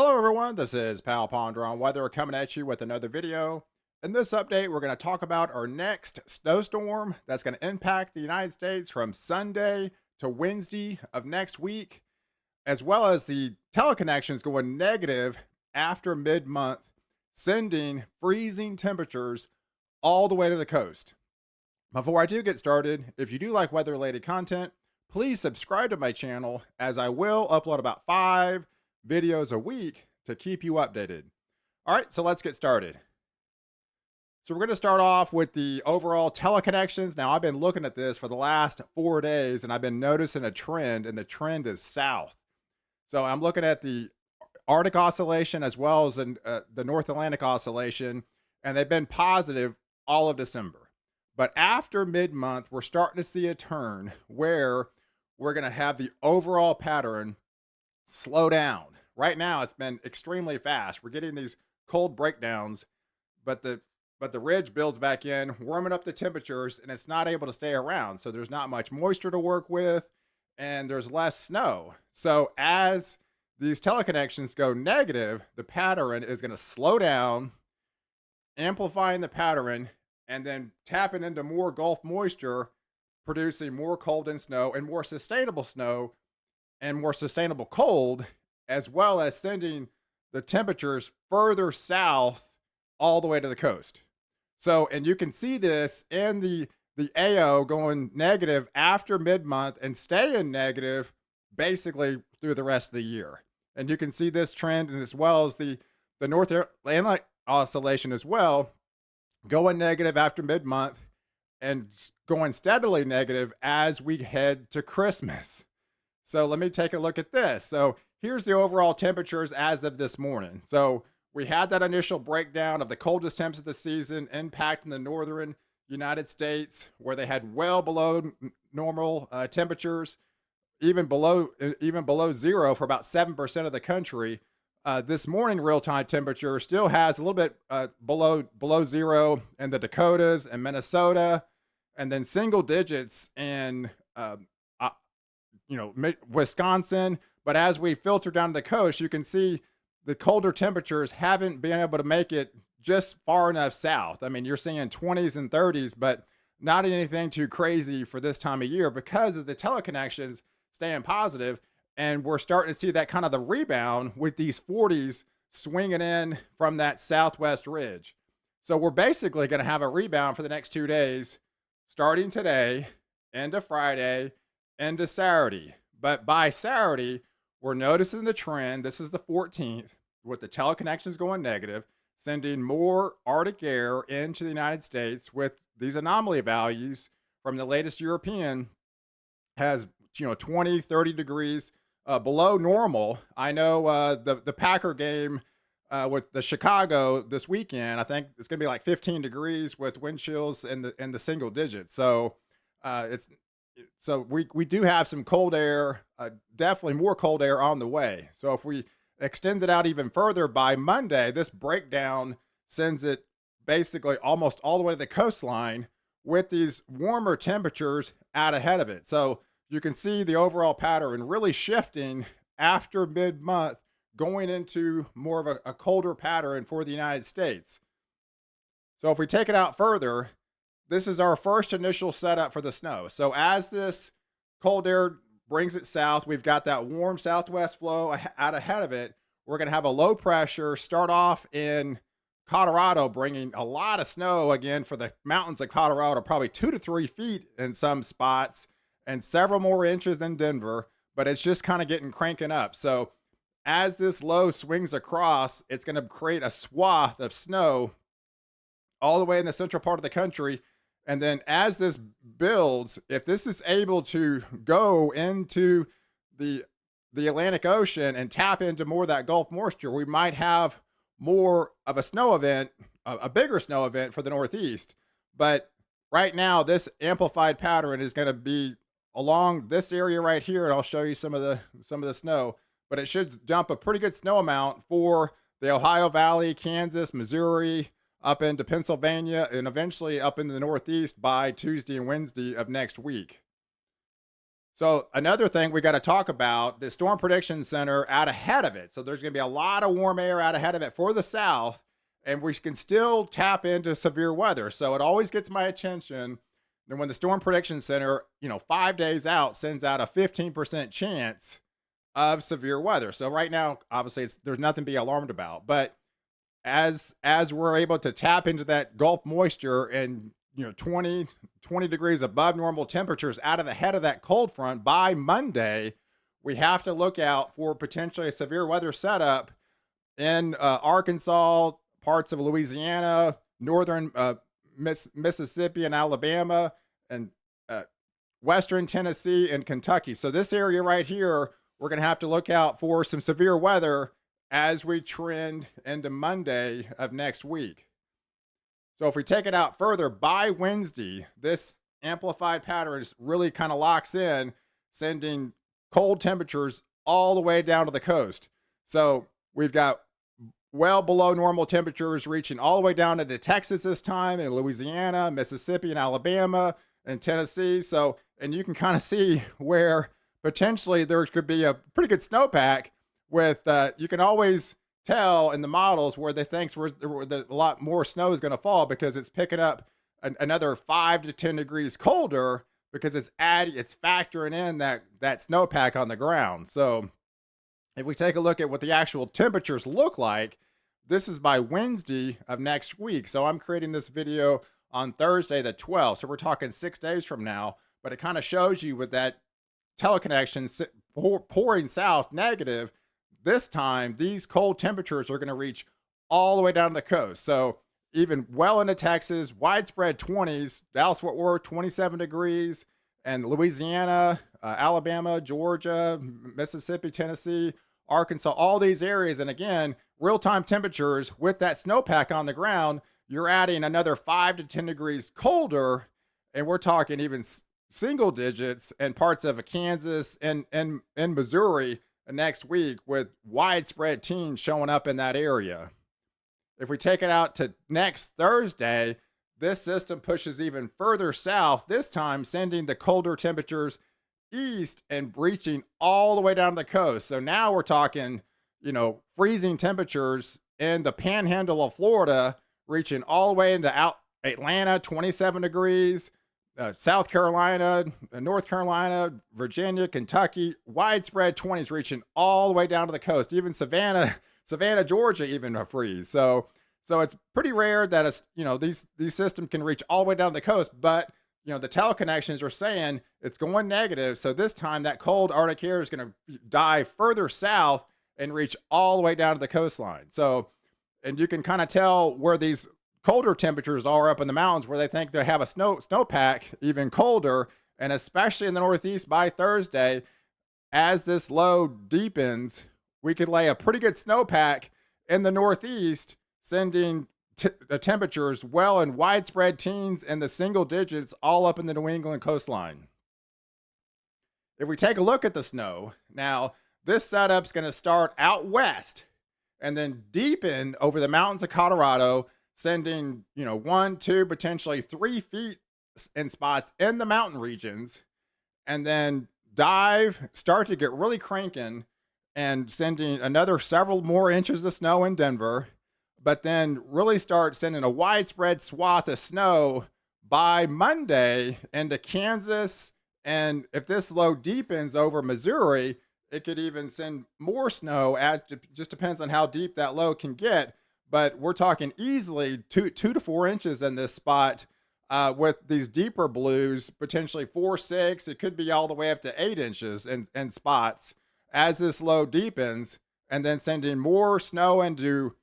Hello everyone, this is Pal Ponder on Weather coming at you with another video. In this update, we're going to talk about our next snowstorm that's going to impact the United States from Sunday to Wednesday of next week, as well as the teleconnections going negative after mid-month, sending freezing temperatures all the way to the coast. Before I do get started, if you do like weather-related content, please subscribe to my channel as I will upload about 5 videos a week to keep you updated. All right, so let's get started. So we're going to start off with the overall teleconnections. Now, I've been looking at this for the last 4 days and I've been noticing a trend, and the trend is south. So I'm looking at the Arctic oscillation as well as the North Atlantic oscillation, and they've been positive all of December. But after mid-month, we're starting to see a turn where we're going to have the overall pattern slow down. Right now, it's been extremely fast. We're getting these cold breakdowns, but the ridge builds back in, warming up the temperatures, and it's not able to stay around. So there's not much moisture to work with, and there's less snow. So as these teleconnections go negative, the pattern is going to slow down, amplifying the pattern, and then tapping into more Gulf moisture, producing more cold and snow and more sustainable snow and more sustainable cold, as well as sending the temperatures further south all the way to the coast. So, and you can see this in the AO going negative after mid-month and staying negative basically through the rest of the year. And you can see this trend, and as well as the North Atlantic oscillation as well, going negative after mid-month and going steadily negative as we head to Christmas. So let me take a look at this. So here's the overall temperatures as of this morning. So we had that initial breakdown of the coldest temps of the season impacting the northern United States, where they had well below normal temperatures, even below zero for about 7% of the country. This morning, real-time temperature still has a little bit below zero in the Dakotas and Minnesota, and then single digits in Wisconsin. But as we filter down to the coast, you can see the colder temperatures haven't been able to make it just far enough south. I mean, you're seeing 20s and 30s, but not anything too crazy for this time of year because of the teleconnections staying positive. And we're starting to see that kind of the rebound with these 40s swinging in from that southwest ridge. So we're basically going to have a rebound for the next 2 days, starting today, into Friday, into Saturday. But by Saturday, we're noticing the trend. This is the 14th, with the teleconnections going negative, sending more Arctic air into the United States with these anomaly values from the latest European has 20, 30 degrees below normal. I know the Packer game with the Chicago this weekend, I think it's going to be like 15 degrees with wind chills in the single digits. So we do have some cold air, definitely more cold air on the way. So if we extend it out even further, by Monday, this breakdown sends it basically almost all the way to the coastline with these warmer temperatures out ahead of it. So you can see the overall pattern really shifting after mid-month, going into more of a colder pattern for the United States. So if we take it out further, this is our first initial setup for the snow. So as this cold air brings it south, we've got that warm southwest flow out ahead of it. We're going to have a low pressure start off in Colorado, bringing a lot of snow again for the mountains of Colorado, probably 2 to 3 feet in some spots, and several more inches in Denver, but it's just kind of getting cranking up. So as this low swings across, it's going to create a swath of snow all the way in the central part of the country. And then as this builds, if this is able to go into the Atlantic Ocean and tap into more of that Gulf moisture, we might have more of a snow event, a bigger snow event for the Northeast. But right now, this amplified pattern is going to be along this area right here, and I'll show you some of the snow. But it should dump a pretty good snow amount for the Ohio Valley, Kansas, Missouri, up into Pennsylvania, and eventually up into the Northeast by Tuesday and Wednesday of next week. So another thing we got to talk about, the Storm Prediction Center out ahead of it. So there's going to be a lot of warm air out ahead of it for the south, and we can still tap into severe weather. So it always gets my attention. And when the Storm Prediction Center, 5 days out, sends out a 15% chance of severe weather. So right now, obviously, there's nothing to be alarmed about. But as we're able to tap into that Gulf moisture and 20 degrees above normal temperatures out of the head of that cold front by Monday, we have to look out for potentially a severe weather setup in Arkansas, parts of Louisiana, northern Mississippi and Alabama, and western Tennessee and Kentucky. So this area right here, we're going to have to look out for some severe weather as we trend into Monday of next week. So if we take it out further, by Wednesday, this amplified pattern really kind of locks in, sending cold temperatures all the way down to the coast. So we've got well below normal temperatures reaching all the way down into Texas this time, in Louisiana, Mississippi, and Alabama, and Tennessee. So, and you can kind of see where potentially there could be a pretty good snowpack with, you can always tell in the models where they think a lot more snow is going to fall, because it's picking up another 5 to 10 degrees colder, because it's factoring in that snowpack on the ground. So if we take a look at what the actual temperatures look like, this is by Wednesday of next week. So I'm creating this video on Thursday the 12th. So we're talking 6 days from now, but it kind of shows you with that teleconnection pouring south negative. This time, these cold temperatures are going to reach all the way down to the coast. So even well into Texas, widespread 20s, Dallas-Fort Worth, 27 degrees, and Louisiana, Alabama, Georgia, Mississippi, Tennessee, Arkansas, all these areas. And again, real-time temperatures with that snowpack on the ground, you're adding another 5 to 10 degrees colder, and we're talking even single digits in parts of Kansas and Missouri next week, with widespread teens showing up in that area. If we take it out to next Thursday, this system pushes even further south, this time sending the colder temperatures east and reaching all the way down to the coast. So now we're talking, freezing temperatures in the panhandle of Florida, reaching all the way into Atlanta, 27 degrees, South Carolina, North Carolina, Virginia, Kentucky, widespread 20s reaching all the way down to the coast. Even Savannah, Georgia, even a freeze. So it's pretty rare that these systems can reach all the way down to the coast. But the teleconnections are saying it's going negative. So this time that cold Arctic air is going to dive further south and reach all the way down to the coastline. So, and you can kind of tell where these colder temperatures are up in the mountains, where they think they have a snowpack even colder, and especially in the Northeast by Thursday, as this low deepens, we could lay a pretty good snowpack in the Northeast, sending the temperatures well in widespread teens and the single digits all up in the New England coastline. If we take a look at the snow, now this setup's going to start out west and then deepen over the mountains of Colorado, sending 1, 2, potentially 3 feet in spots in the mountain regions, and then start to get really cranking and sending another several more inches of snow in Denver, but then really start sending a widespread swath of snow by Monday into Kansas. And if this low deepens over Missouri, it could even send more snow, as just depends on how deep that low can get. But we're talking easily 2 to 4 inches in this spot, with these deeper blues, potentially 4, 6. It could be all the way up to 8 inches in spots as this low deepens, and then sending more snow into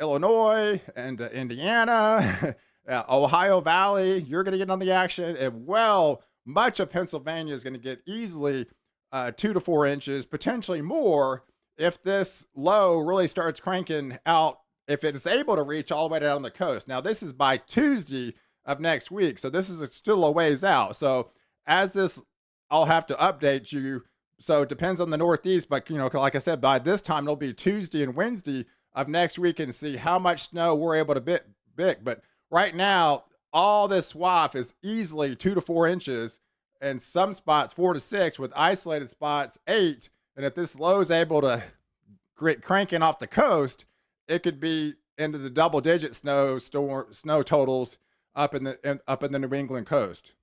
Illinois and Indiana, Ohio Valley. You're going to get on the action, and much of Pennsylvania is going to get easily 2 to 4 inches, potentially more, if this low really starts cranking out, if it is able to reach all the way down the coast. Now, this is by Tuesday of next week, so this is still a ways out. So as this, I'll have to update you. So it depends on the Northeast, but like I said, by this time it'll be Tuesday and Wednesday of next week, and see how much snow we're able to pick. But right now, all this swath is easily 2 to 4 inches, and some spots 4 to 6, with isolated spots 8. And if this low is able to cranking off the coast, it could be into the double digit snow totals up in the New England coast.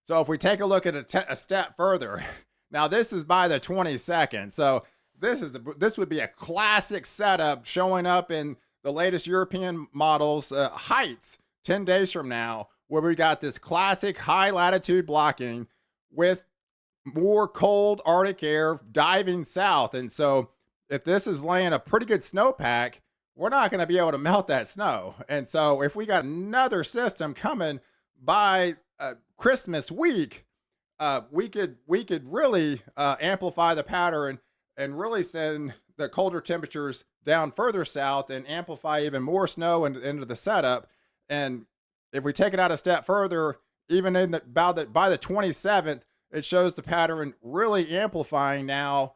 So if we take a look at a step further, now this is by the 22nd. So this would be a classic setup showing up in the latest European models heights 10 days from now, where we got this classic high latitude blocking with more cold Arctic air diving south. And so if this is laying a pretty good snowpack, we're not going to be able to melt that snow. And so if we got another system coming by Christmas week, we could really amplify the pattern and really send the colder temperatures down further south and amplify even more snow into the setup. And if we take it out a step further, even by the 27th, it shows the pattern really amplifying now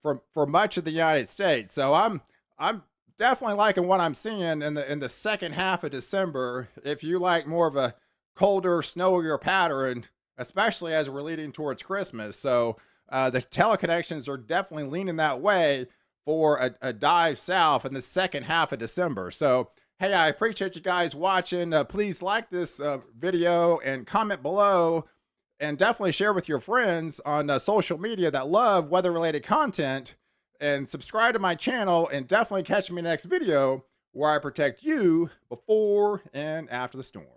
for much of the United States. So I'm definitely liking what I'm seeing in the second half of December. If you like more of a colder, snowier pattern, especially as we're leading towards Christmas. So the teleconnections are definitely leaning that way for a dive south in the second half of December. So, hey, I appreciate you guys watching. Please like this video and comment below, and definitely share with your friends on social media that love weather-related content, and subscribe to my channel, and definitely catch me next video where I protect you before and after the storm.